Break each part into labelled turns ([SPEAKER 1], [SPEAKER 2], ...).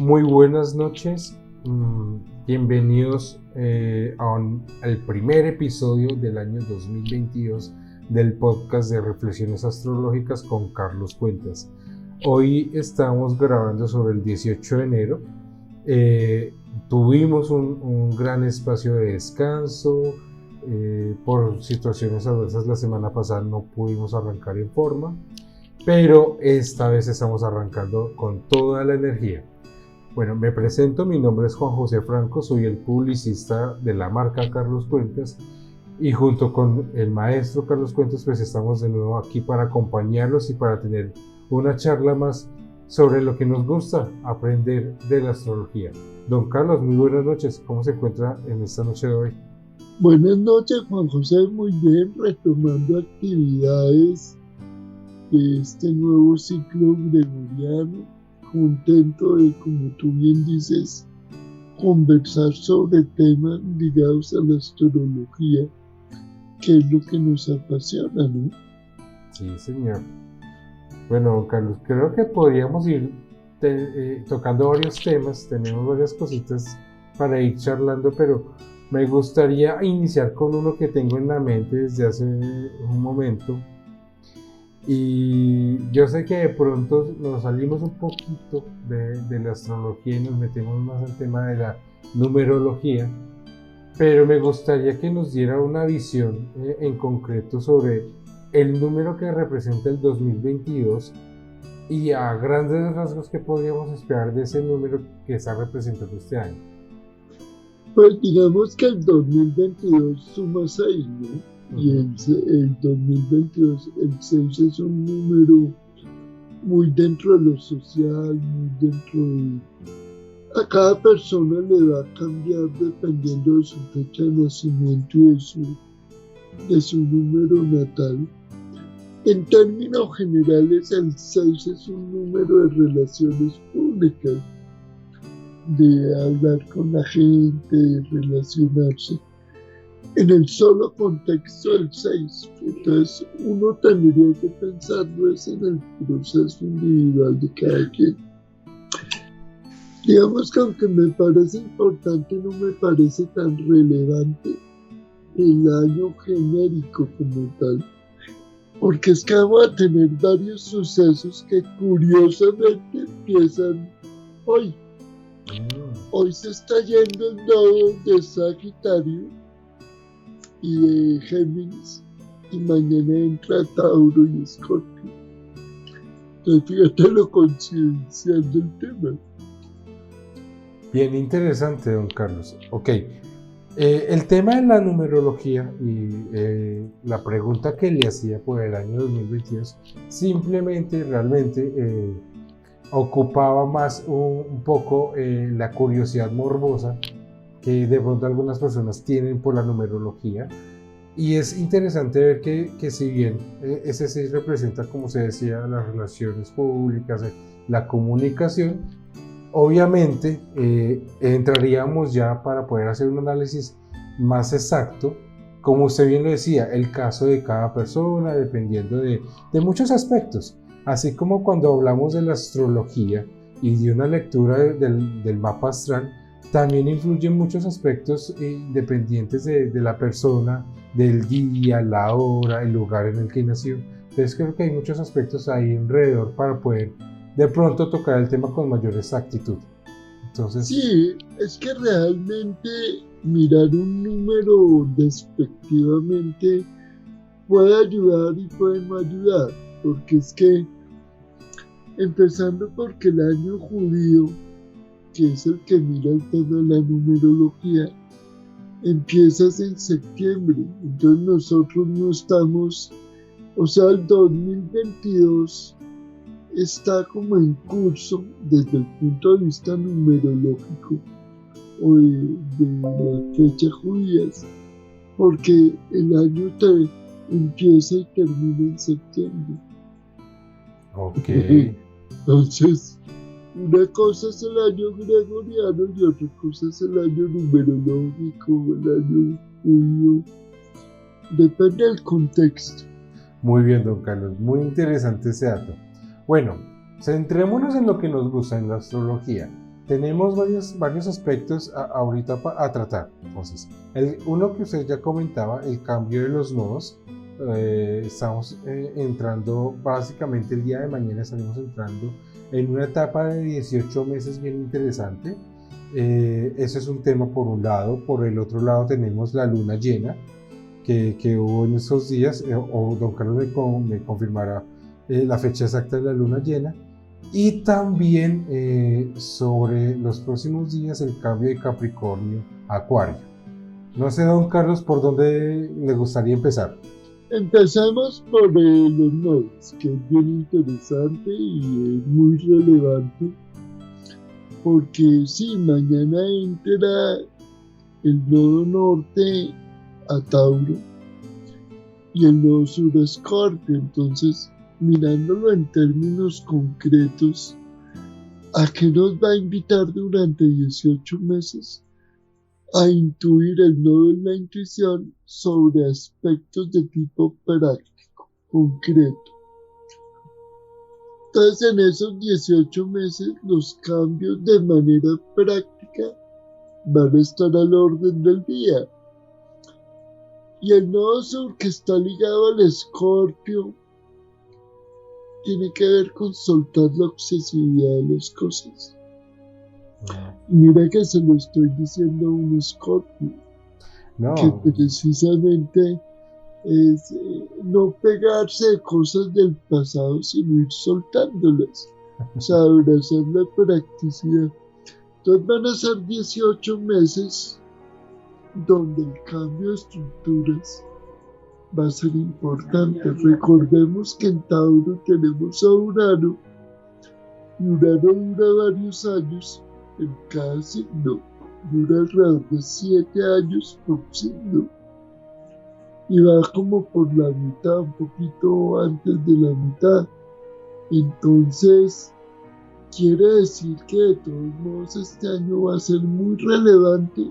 [SPEAKER 1] Muy buenas noches, bienvenidos al primer episodio del año 2022 del podcast de Reflexiones Astrológicas con Carlos Cuentas. Hoy estamos grabando sobre el 18 de enero, tuvimos un gran espacio de descanso, por situaciones adversas la semana pasada no pudimos arrancar en forma, pero esta vez estamos arrancando con toda la energía. Bueno, me presento, mi nombre es Juan José Franco, soy el publicista de la marca Carlos Cuentas y junto con el maestro Carlos Cuentas pues estamos de nuevo aquí para acompañarlos y para tener una charla más sobre lo que nos gusta aprender de la astrología. Don Carlos, muy buenas noches, ¿cómo se encuentra en esta noche de hoy?
[SPEAKER 2] Buenas noches, Juan José, muy bien, retomando actividades de este nuevo ciclo gregoriano. Contento de, como tú bien dices, conversar sobre temas ligados a la astrología, que es lo que nos apasiona, ¿no?
[SPEAKER 1] Sí, señor. Bueno, Carlos, creo que podríamos ir tocando varios temas, tenemos varias cositas para ir charlando, pero me gustaría iniciar con uno que tengo en la mente desde hace un momento. Y yo sé que de pronto nos salimos un poquito de la astrología y nos metemos más al tema de la numerología, pero me gustaría que nos diera una visión en concreto sobre el número que representa el 2022 y a grandes rasgos qué podríamos esperar de ese número que está representando este año.
[SPEAKER 2] Pues digamos que el 2022 suma 6, ¿no? Y el 2022, el 6 es un número muy dentro de lo social, muy dentro de... A cada persona le va a cambiar dependiendo de su fecha de nacimiento y de su número natal. En términos generales, el 6 es un número de relaciones públicas, de hablar con la gente, de relacionarse. En el solo contexto del 6, entonces uno tendría que pensarlo es en el proceso individual de cada quien. Digamos que aunque me parece importante, no me parece tan relevante el año genérico como tal, porque es que vamos a tener varios sucesos que curiosamente empiezan hoy. Hoy se está yendo el nodo de Sagitario y de Géminis, y mañana entra Tauro y Escorpio. Entonces fíjate lo coincidencial del tema.
[SPEAKER 1] Bien interesante, don Carlos. Ok, el tema de la numerología y la pregunta que le hacía por el año 2022 simplemente realmente ocupaba más un poco la curiosidad morbosa que de pronto algunas personas tienen por la numerología, y es interesante ver que si bien ese 6 representa, como se decía, las relaciones públicas, la comunicación, obviamente entraríamos ya para poder hacer un análisis más exacto, como usted bien lo decía, el caso de cada persona, dependiendo de muchos aspectos, así como cuando hablamos de la astrología y de una lectura del mapa astral, también influyen muchos aspectos independientes de la persona, del día, la hora, el lugar en el que nació. Entonces creo que hay muchos aspectos ahí alrededor para poder de pronto tocar el tema con mayor exactitud. Entonces,
[SPEAKER 2] sí, es que realmente mirar un número despectivamente puede ayudar y puede no ayudar, porque es que, empezando porque el año judío, que es el que mira el tema de la numerología, empiezas en septiembre, entonces nosotros no estamos, o sea, el 2022 está como en curso desde el punto de vista numerológico o de las fechas judías, porque el año empieza y termina en septiembre.
[SPEAKER 1] ok.
[SPEAKER 2] Entonces, una cosa es el año gregoriano y otra cosa es el año numerológico, el año judío. Depende del contexto.
[SPEAKER 1] Muy bien, don Carlos, muy interesante ese dato. Bueno, centrémonos en lo que nos gusta en la astrología. tenemos varios aspectos ahorita a tratar. Entonces, uno que usted ya comentaba, el cambio de los nodos. Estamos entrando, básicamente el día de mañana estaremos entrando en una etapa de 18 meses bien interesante. Ese es un tema por un lado. Por el otro lado tenemos la luna llena que hubo en esos días, o don Carlos me confirmará la fecha exacta de la luna llena. Y también sobre los próximos días el cambio de Capricornio a Acuario. No sé, don Carlos, por dónde le gustaría empezar.
[SPEAKER 2] Empezamos por los nodos, que es bien interesante y es muy relevante, porque sí, mañana entra el nodo norte a Tauro y el nodo sur a Escorpio. Entonces, mirándolo en términos concretos, ¿a qué nos va a invitar durante 18 meses? A intuir el nodo de la intuición sobre aspectos de tipo práctico, concreto. Entonces, en esos 18 meses, los cambios de manera práctica van a estar al orden del día. Y el nodo sur, que está ligado al Escorpio, tiene que ver con soltar la obsesividad de las cosas. Mira que se lo estoy diciendo a un Escorpio, que precisamente es no pegarse de cosas del pasado, sino ir soltándolas, o sea, abrazar la practicidad. Entonces van a ser 18 meses donde el cambio de estructuras va a ser importante. Recordemos que en Tauro tenemos a Urano, y Urano dura varios años en cada signo, dura alrededor de 7 años por signo, y va como por la mitad, un poquito antes de la mitad. Entonces, quiere decir que de todos modos este año va a ser muy relevante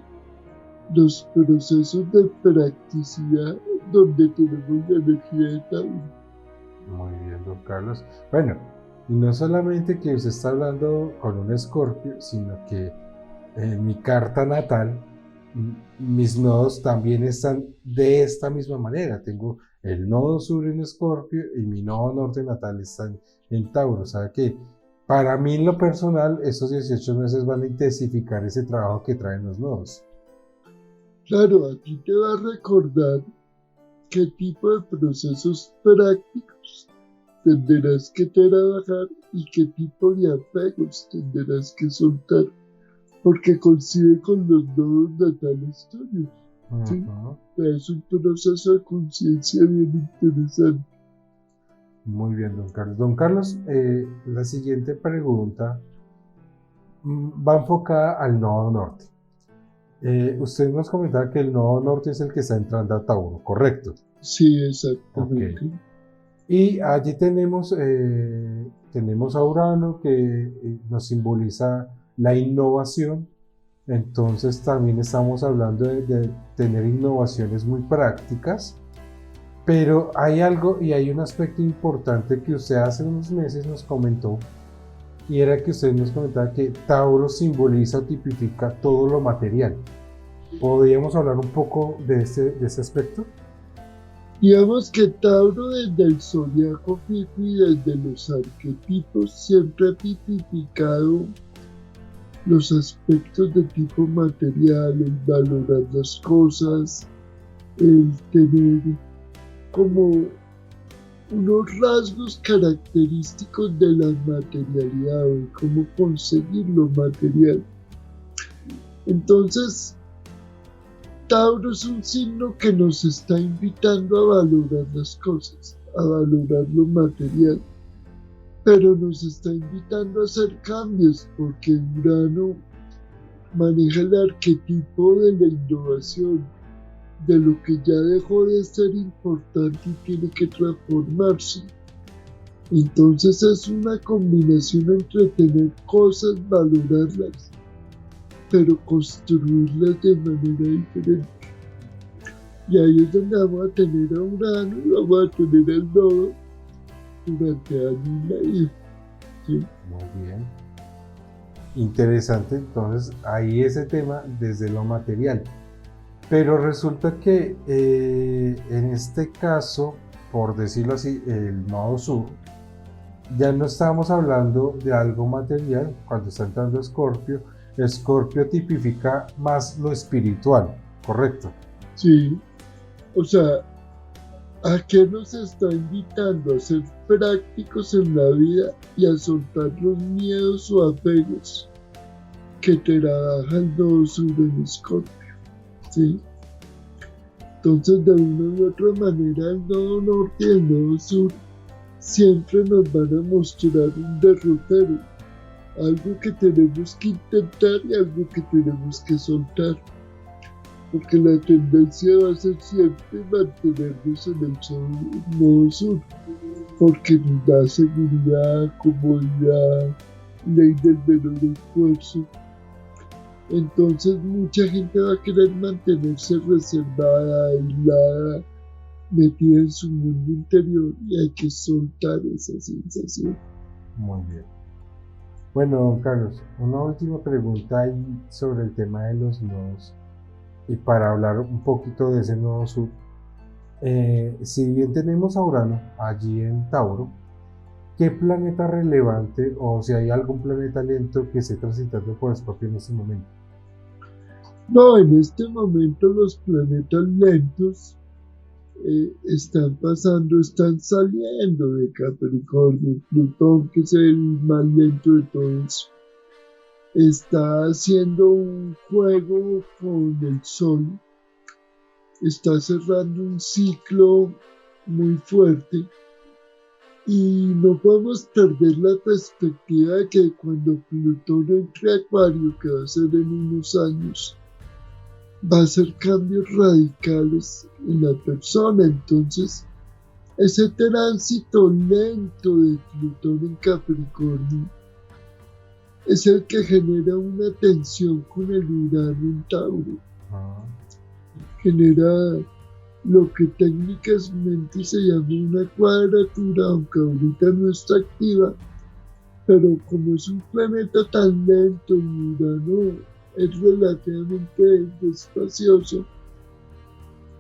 [SPEAKER 2] los procesos de practicidad donde tenemos la energía de Tauro.
[SPEAKER 1] Muy bien, don Carlos. Bueno, y no solamente que usted está hablando con un Escorpio, sino que en mi carta natal, mis nodos también están de esta misma manera. Tengo el nodo sur en Escorpio y mi nodo norte natal está en Tauro. O sea que para mí en lo personal, estos 18 meses van a intensificar ese trabajo que traen los nodos.
[SPEAKER 2] Claro, aquí te va a recordar qué tipo de procesos prácticos tendrás que trabajar y qué tipo de apegos tendrás que soltar, porque coincide con los nodos natales tuyos. ¿Sí? Es un proceso de conciencia bien interesante.
[SPEAKER 1] Muy bien, don Carlos. Don Carlos, la siguiente pregunta va enfocada al nodo norte. Usted nos comentaba que el nodo norte es el que está entrando a Tauro, ¿correcto?
[SPEAKER 2] Sí, exactamente.
[SPEAKER 1] Okay. Y allí tenemos a Urano que nos simboliza la innovación. Entonces también estamos hablando de tener innovaciones muy prácticas. Pero hay algo y hay un aspecto importante que usted hace unos meses nos comentó, y era que usted nos comentaba que Tauro simboliza o tipifica todo lo material. ¿Podríamos hablar un poco de ese aspecto?
[SPEAKER 2] Digamos que Tauro desde el zodiaco y desde los arquetipos siempre ha tipificado los aspectos de tipo material, el valorar las cosas, el tener como unos rasgos característicos de la materialidad, de cómo conseguir lo material. Entonces, Tauro es un signo que nos está invitando a valorar las cosas, a valorar lo material, pero nos está invitando a hacer cambios, porque Urano maneja el arquetipo de la innovación, de lo que ya dejó de ser importante y tiene que transformarse. Entonces es una combinación entre tener cosas, valorarlas, pero construirlas de manera diferente. Y ahí es donde vamos a tener a Urano y vamos a tener el nodo durante año y medio. ¿Sí?
[SPEAKER 1] Muy bien. interesante entonces ahí ese tema desde lo material. Pero resulta que en este caso, por decirlo así, el nodo sur, ya no estamos hablando de algo material. Cuando está entrando Escorpio, Escorpio tipifica más lo espiritual, ¿correcto?
[SPEAKER 2] Sí, o sea, ¿a qué nos está invitando? A ser prácticos en la vida y a soltar los miedos o apegos que trabaja el nodo sur en Escorpio, ¿sí? Entonces, de una u otra manera, el nodo norte y el nodo sur siempre nos van a mostrar un derrotero, algo que tenemos que intentar y algo que tenemos que soltar, porque la tendencia va a ser siempre mantenernos en el nodo sur, porque nos da seguridad, comodidad, ley del menor esfuerzo. Entonces mucha gente va a querer mantenerse reservada, aislada, metida en su mundo interior, y hay que soltar esa sensación.
[SPEAKER 1] Muy bien. Bueno, don Carlos, una última pregunta ahí sobre el tema de los nodos y para hablar un poquito de ese nodo sur. Si bien tenemos a Urano allí en Tauro, ¿qué planeta relevante o si hay algún planeta lento que esté transitando por Escorpio en este momento?
[SPEAKER 2] No, en este momento los planetas lentos están saliendo de Capricornio. Plutón, que es el más lento de todos, está haciendo un juego con el Sol, está cerrando un ciclo muy fuerte. Y no podemos perder la perspectiva de que cuando Plutón entre a Acuario, que va a ser en unos años, va a hacer cambios radicales en la persona. Entonces, ese tránsito lento de Plutón en Capricornio es el que genera una tensión con el Urano en Tauro. Genera lo que técnicamente se llama una cuadratura, aunque ahorita no está activa, pero como es un planeta tan lento y Urano es relativamente despacioso,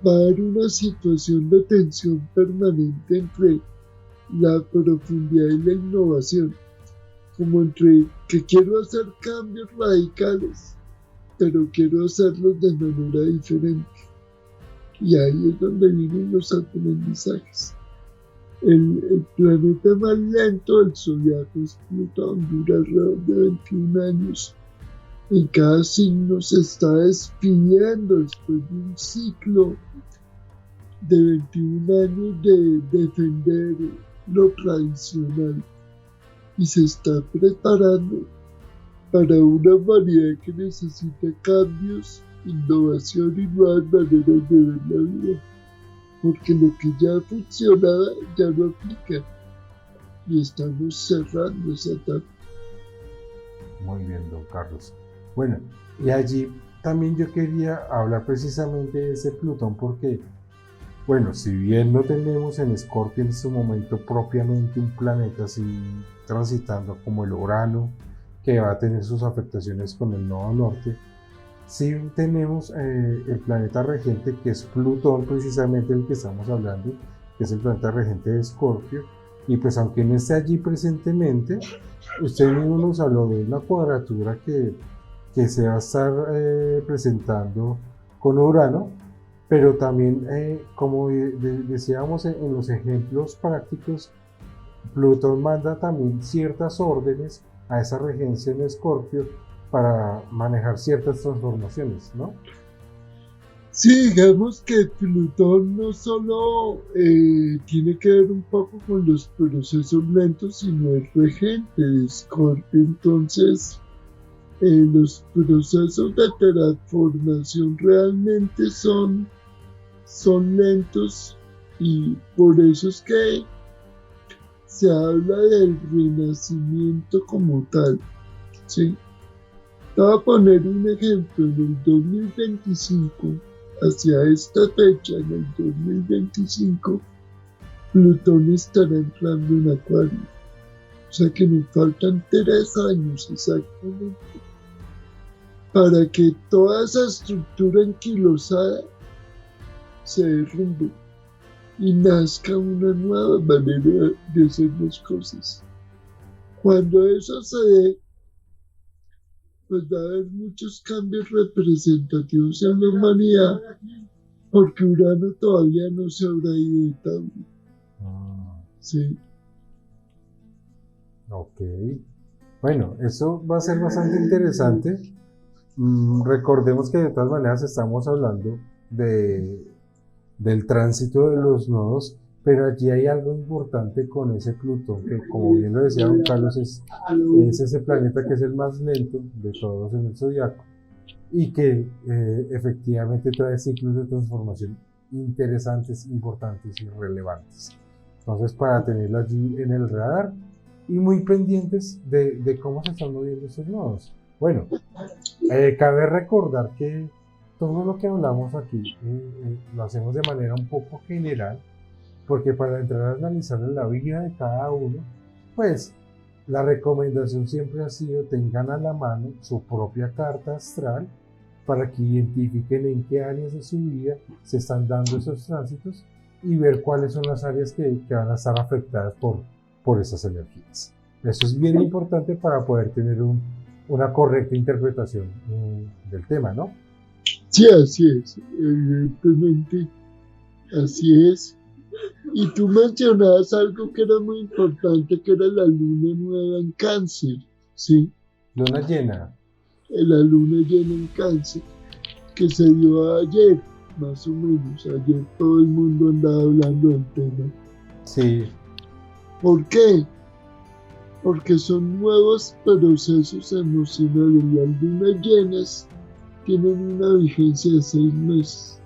[SPEAKER 2] va a haber una situación de tensión permanente entre la profundidad y la innovación, como entre que quiero hacer cambios radicales, pero quiero hacerlos de manera diferente. Y ahí es donde vienen los aprendizajes. El planeta más lento del zodiaco es Plutón, dura alrededor de 21 años. En cada signo se está despidiendo después de un ciclo de 21 años de defender lo tradicional y se está preparando para una humanidad que necesita cambios, innovación y nuevas maneras de ver la vida, porque lo que ya funcionaba ya no aplica y estamos cerrando esa etapa.
[SPEAKER 1] Muy bien, don Carlos. Bueno, y allí también yo quería hablar precisamente de ese Plutón porque, bueno, si bien no tenemos en Escorpio en este momento propiamente un planeta así transitando como el Urano, que va a tener sus afectaciones con el nodo norte, sí tenemos el planeta regente que es Plutón, precisamente el que estamos hablando, que es el planeta regente de Escorpio, y pues aunque no esté allí presentemente, usted mismo nos habló de una cuadratura que se va a estar presentando con Urano, pero también como decíamos en los ejemplos prácticos, Plutón manda también ciertas órdenes a esa regencia en Escorpio para manejar ciertas transformaciones, ¿no?
[SPEAKER 2] Sí, digamos que Plutón no solo tiene que ver un poco con los procesos lentos, sino es regente de Escorpio. Entonces, los procesos de transformación realmente son lentos, y por eso es que se habla del renacimiento como tal, ¿sí? Te voy a poner un ejemplo. En el 2025, hacia esta fecha, en el 2025, Plutón estará entrando en Acuario. O sea que nos faltan 3 años exactamente para que toda esa estructura anquilosada se derrumbe y nazca una nueva manera de hacer las cosas. Cuando eso se dé, pues va a haber muchos cambios representativos en la humanidad, porque Urano todavía no se habrá ido de Tauro. Sí.
[SPEAKER 1] Ok. Bueno, eso va a ser bastante interesante. Recordemos que de todas maneras estamos hablando del tránsito de los nodos, pero allí hay algo importante con ese Plutón, que como bien lo decía don Carlos, es ese planeta que es el más lento de todos en el zodiaco y que efectivamente trae ciclos de transformación interesantes, importantes y relevantes. Entonces, para tenerlo allí en el radar y muy pendientes de cómo se están moviendo esos nodos. Bueno, cabe recordar que todo lo que hablamos aquí lo hacemos de manera un poco general, porque para entrar a analizar la vida de cada uno, pues la recomendación siempre ha sido tengan a la mano su propia carta astral para que identifiquen en qué áreas de su vida se están dando esos tránsitos y ver cuáles son las áreas que van a estar afectadas por esas energías. Eso es bien importante para poder tener una correcta interpretación del tema, ¿no?
[SPEAKER 2] Sí, así es, evidentemente, así es. Y tú mencionabas algo que era muy importante, que era la luna nueva en Cáncer, ¿sí?
[SPEAKER 1] Luna llena.
[SPEAKER 2] La luna llena en Cáncer, que se dio ayer, más o menos. Ayer todo el mundo andaba hablando del tema.
[SPEAKER 1] Sí.
[SPEAKER 2] ¿Por qué? Porque son nuevos procesos emocionales. Las lunas llenas tienen una vigencia de 6 meses.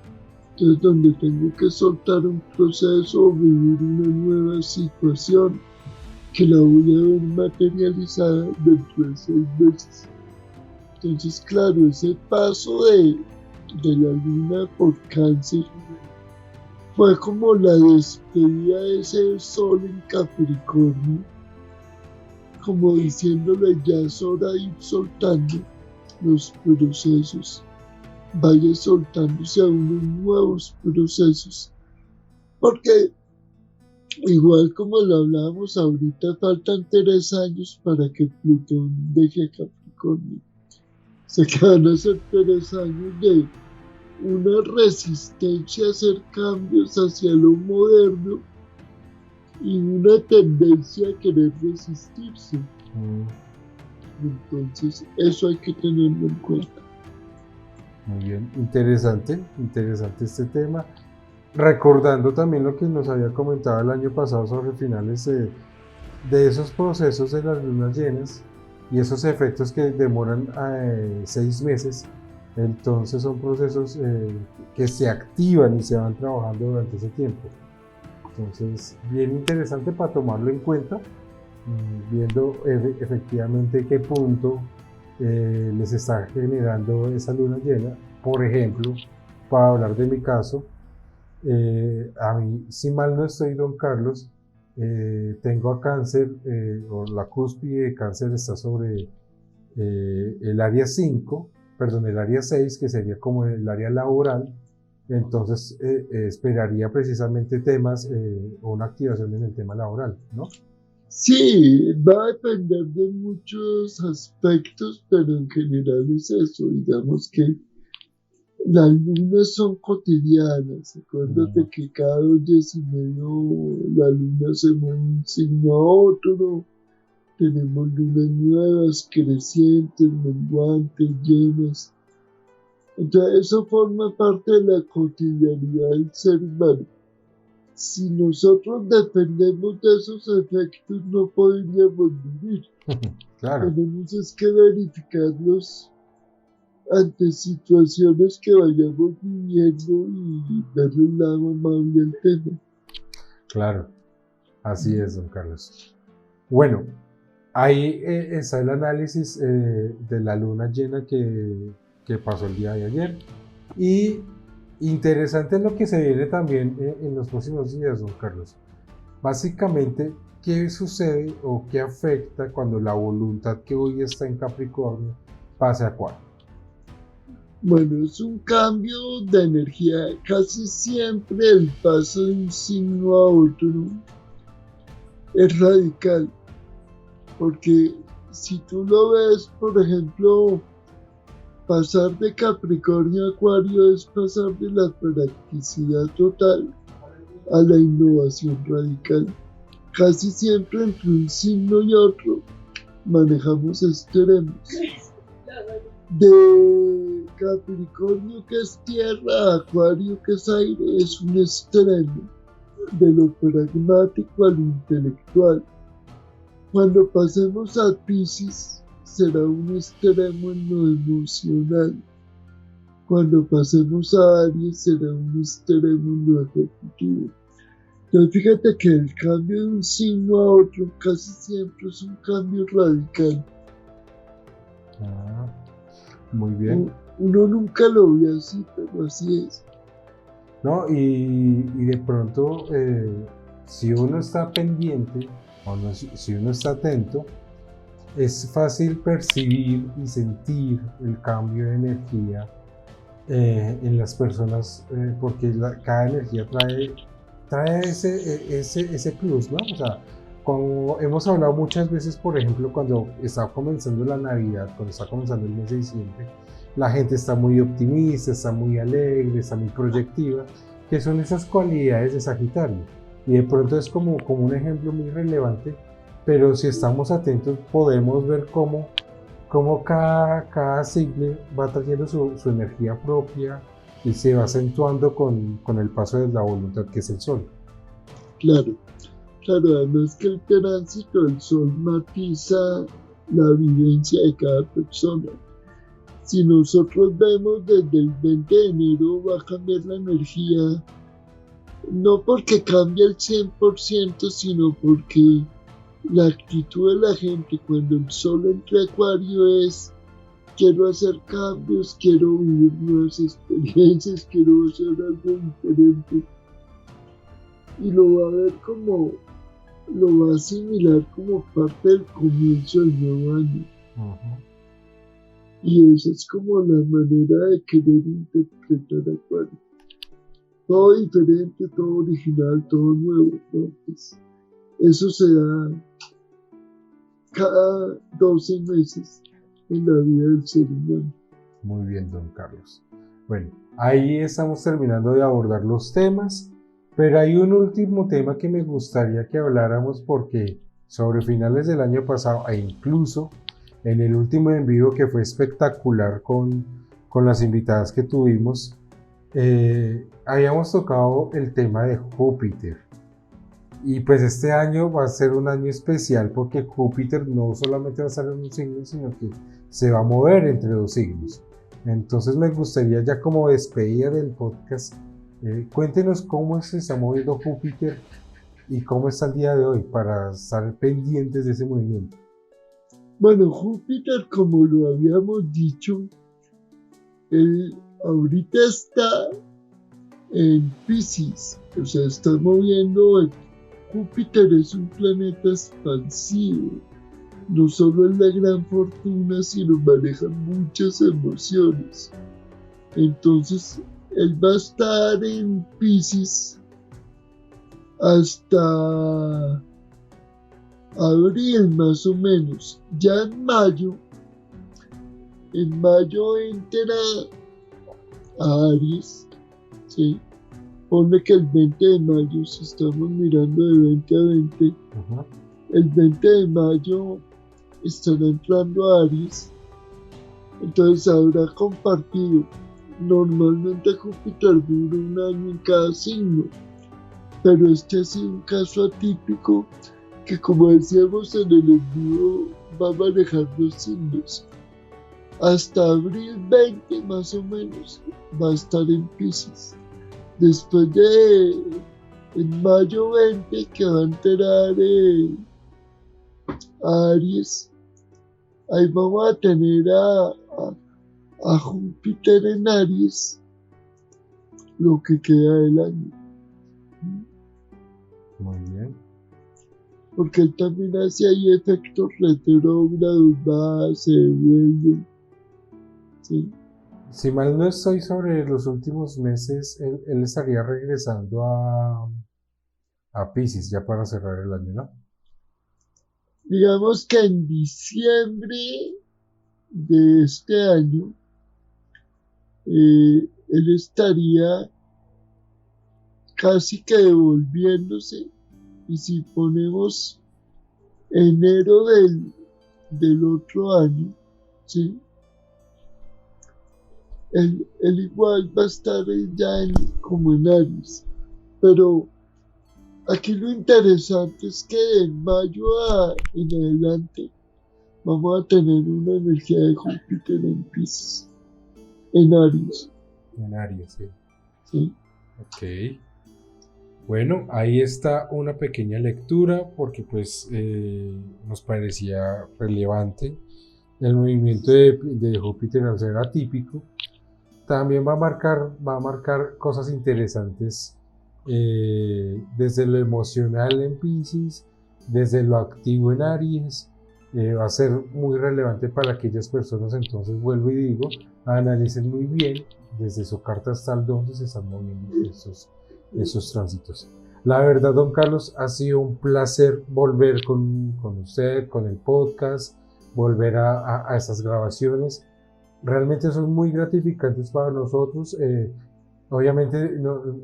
[SPEAKER 2] Entonces, donde tengo que soltar un proceso o vivir una nueva situación que la voy a ver materializada dentro de 6 meses. Entonces, claro, ese paso de la luna por Cáncer fue como la despedida de ese sol en Capricornio, como diciéndole ya es hora de ir soltando los procesos, vaya soltándose a unos nuevos procesos, porque igual como lo hablábamos ahorita, faltan 3 años para que Plutón deje Capricornio. O sea que van a ser 3 años de una resistencia a hacer cambios hacia lo moderno y una tendencia a querer resistirse. Entonces, eso hay que tenerlo en cuenta.
[SPEAKER 1] Muy bien, interesante este tema. Recordando también lo que nos había comentado el año pasado sobre finales de esos procesos de las lunas llenas y esos efectos que demoran 6 meses. Entonces son procesos que se activan y se van trabajando durante ese tiempo. Entonces, bien interesante para tomarlo en cuenta, viendo efectivamente qué punto les está generando esa luna llena. Por ejemplo, para hablar de mi caso, a mí, si mal no estoy, don Carlos, tengo a Cáncer, o la cúspide de Cáncer está sobre el área 5, perdón, el área 6, que sería como el área laboral. Entonces esperaría precisamente temas o una activación en el tema laboral, ¿no?
[SPEAKER 2] Sí, va a depender de muchos aspectos, pero en general es eso. Digamos que las lunas son cotidianas. Acuérdate que cada 2 días y medio la luna se mueve un signo a otro. Tenemos lunas nuevas, crecientes, menguantes, llenas. Entonces eso forma parte de la cotidianidad del ser humano. Si nosotros dependemos de esos efectos, no podríamos vivir.
[SPEAKER 1] Claro.
[SPEAKER 2] Tenemos que verificarlos ante situaciones que vayamos viviendo y darle un lado amable al tema.
[SPEAKER 1] Claro, así es, don Carlos. Bueno, ahí está el análisis de la luna llena que pasó el día de ayer. Y interesante lo que se viene también en los próximos días, don Carlos. Básicamente, ¿qué sucede o qué afecta cuando la voluntad que hoy está en Capricornio pasa a Acuario?
[SPEAKER 2] Bueno, es un cambio de energía. Casi siempre el paso de un signo a otro es radical, porque si tú lo ves, por ejemplo, pasar de Capricornio a Acuario es pasar de la practicidad total a la innovación radical. Casi siempre entre un signo y otro manejamos extremos. De Capricornio, que es tierra, a Acuario, que es aire, es un extremo. De lo pragmático a lo intelectual. Cuando pasemos a Piscis, será un extremo en lo emocional. Cuando pasemos a Aries, será un extremo en lo ejecutivo. Entonces, fíjate que el cambio de un signo a otro casi siempre es un cambio radical.
[SPEAKER 1] Muy bien.
[SPEAKER 2] Uno nunca lo ve así, pero así es.
[SPEAKER 1] ¿No? Y de pronto, si uno está pendiente, o no, si uno está atento, es fácil percibir y sentir el cambio de energía en las personas, porque cada energía trae ese plus, ¿no? O sea, como hemos hablado muchas veces, por ejemplo, cuando está comenzando la Navidad, cuando está comenzando el mes de diciembre, la gente está muy optimista, está muy alegre, está muy proyectiva, que son esas cualidades de Sagitario. Y de pronto es como un ejemplo muy relevante, pero si estamos atentos podemos ver cómo cada signo va trayendo su energía propia y se va acentuando con el paso de la voluntad, que es el Sol.
[SPEAKER 2] Claro, además que el tránsito del Sol matiza la vivencia de cada persona. Si nosotros vemos desde el 20 de enero va a cambiar la energía, no porque cambie al 100%, sino porque la actitud de la gente cuando el Sol entra a Acuario es: quiero hacer cambios, quiero vivir nuevas experiencias, quiero hacer algo diferente. Y lo va a ver como, lo va a asimilar como parte del comienzo del nuevo año. Y esa es como la manera de querer interpretar Acuario. Todo diferente, todo original, todo nuevo, ¿no? Pues eso se da cada 12 meses en la vida del ser humano.
[SPEAKER 1] Muy bien, don Carlos. Bueno, ahí estamos terminando de abordar los temas, pero hay un último tema que me gustaría que habláramos, porque sobre finales del año pasado e incluso en el último en vivo, que fue espectacular con las invitadas que tuvimos, habíamos tocado el tema de Júpiter. Y pues este año va a ser un año especial porque Júpiter no solamente va a estar en un signo, sino que se va a mover entre dos signos. Entonces me gustaría, ya como despedida del podcast, cuéntenos cómo se está moviendo Júpiter y cómo está el día de hoy para estar pendientes de ese movimiento.
[SPEAKER 2] Bueno, Júpiter, como lo habíamos dicho, él ahorita está en Piscis, o sea, está moviendo. Júpiter es un planeta expansivo, no solo es la gran fortuna, sino maneja muchas emociones. Entonces, él va a estar en Piscis hasta abril más o menos. Ya en mayo entra a Aries, ¿sí? Ponle que el 20 de mayo, si estamos mirando de 20 a 20, el 20 de mayo estará entrando a Aries, entonces habrá compartido. Normalmente Júpiter dura un año en cada signo, pero este ha sido un caso atípico que, como decíamos en el envío, va a manejar dos signos. Hasta abril 20 más o menos va a estar en Piscis. Después en mayo 20, que va a entrar a Aries, ahí vamos a tener a Júpiter en Aries lo que queda del año.
[SPEAKER 1] Muy bien.
[SPEAKER 2] porque él también hace ahí efectos retrógrados, va, se vuelve, ¿sí?
[SPEAKER 1] Si mal no estoy, sobre los últimos meses, él estaría regresando a Piscis ya para cerrar el año, ¿no?
[SPEAKER 2] Digamos que en diciembre de este año, él estaría casi que devolviéndose, y si ponemos enero del otro año, ¿sí? Él igual va a estar ya como en Aries, pero aquí lo interesante es que de mayo en adelante vamos a tener una energía de Júpiter en Piscis, en Aries.
[SPEAKER 1] En Aries, sí.
[SPEAKER 2] ¿Sí?
[SPEAKER 1] Ok. Bueno, ahí está una pequeña lectura porque pues nos parecía relevante. El movimiento de Júpiter al ser atípico también va a marcar cosas interesantes desde lo emocional en Piscis, desde lo activo en Aries. Va a ser muy relevante para aquellas personas, entonces vuelvo y digo, analicen muy bien desde su carta astral dónde se están moviendo esos tránsitos. La verdad, don Carlos, ha sido un placer volver con usted, con el podcast, volver a estas grabaciones. Realmente son muy gratificantes para nosotros. Obviamente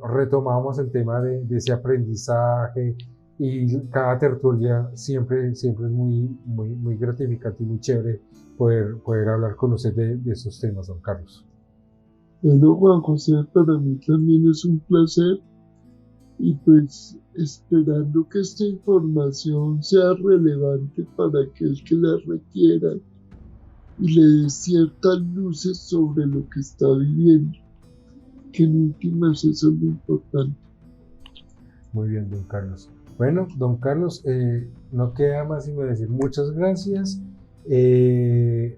[SPEAKER 1] retomamos el tema de ese aprendizaje y cada tertulia siempre es muy gratificante y muy chévere poder hablar con usted de esos temas, don Carlos.
[SPEAKER 2] Bueno, Juan José, para mí también es un placer, y pues esperando que esta información sea relevante para aquel que la requiera y le dé ciertas luces sobre lo que está viviendo, que en últimas eso es lo importante.
[SPEAKER 1] Muy bien, don Carlos. Bueno, don Carlos, no queda más sino decir muchas gracias.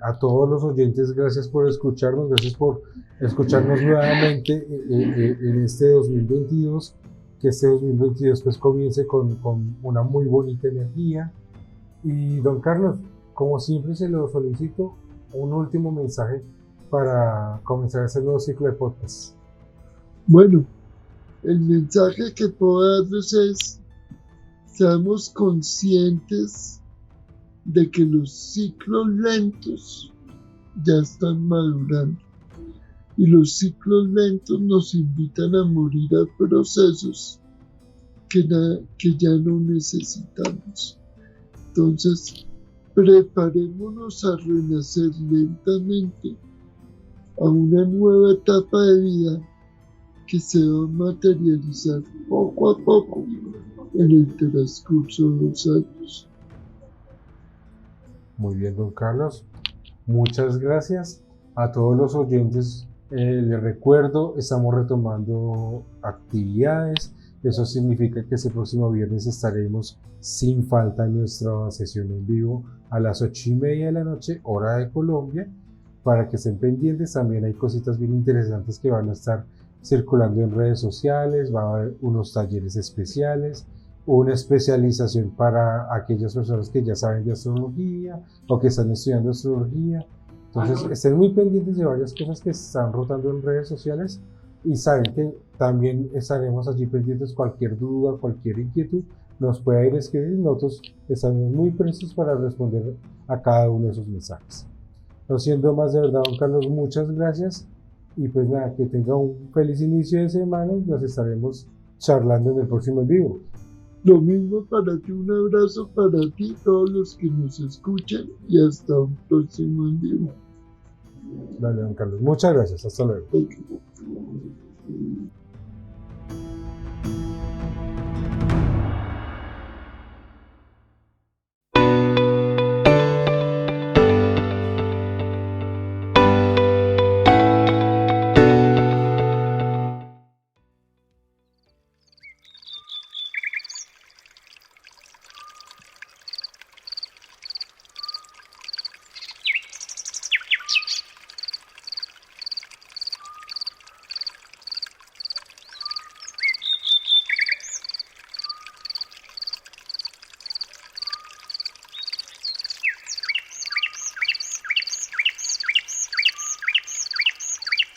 [SPEAKER 1] A todos los oyentes, gracias por escucharnos, gracias por escucharnos nuevamente en este 2022, que este 2022 pues comience con una muy bonita energía. Y don Carlos, como siempre se lo solicito, un último mensaje para comenzar ese nuevo ciclo de podcast.
[SPEAKER 2] Bueno, el mensaje que puedo darles es: seamos conscientes de que los ciclos lentos ya están madurando, y los ciclos lentos nos invitan a morir a procesos que ya no necesitamos. Entonces, preparémonos a renacer lentamente a una nueva etapa de vida que se va a materializar poco a poco en el transcurso de los años.
[SPEAKER 1] Muy bien, don Carlos. Muchas gracias a todos los oyentes. Les recuerdo, estamos retomando actividades. Eso significa que ese próximo viernes estaremos sin falta en nuestra sesión en vivo a las 8:30 de la noche, hora de Colombia, para que estén pendientes. También hay cositas bien interesantes que van a estar circulando en redes sociales. Va a haber unos talleres especiales, una especialización para aquellas personas que ya saben de astrología o que están estudiando astrología. Entonces estén muy pendientes de varias cosas que están rotando en redes sociales, y saben que también estaremos allí pendientes. Cualquier duda, cualquier inquietud nos puede ir a escribir, y nosotros estamos muy prestos para responder a cada uno de esos mensajes. No siendo más, de verdad, don Carlos, muchas gracias, y pues nada, que tenga un feliz inicio de semana y nos estaremos charlando en el próximo en vivo.
[SPEAKER 2] Lo mismo para ti, un abrazo para ti, todos los que nos escuchan, y hasta un próximo en vivo.
[SPEAKER 1] Dale, don Carlos, muchas gracias, hasta luego.
[SPEAKER 2] Okay.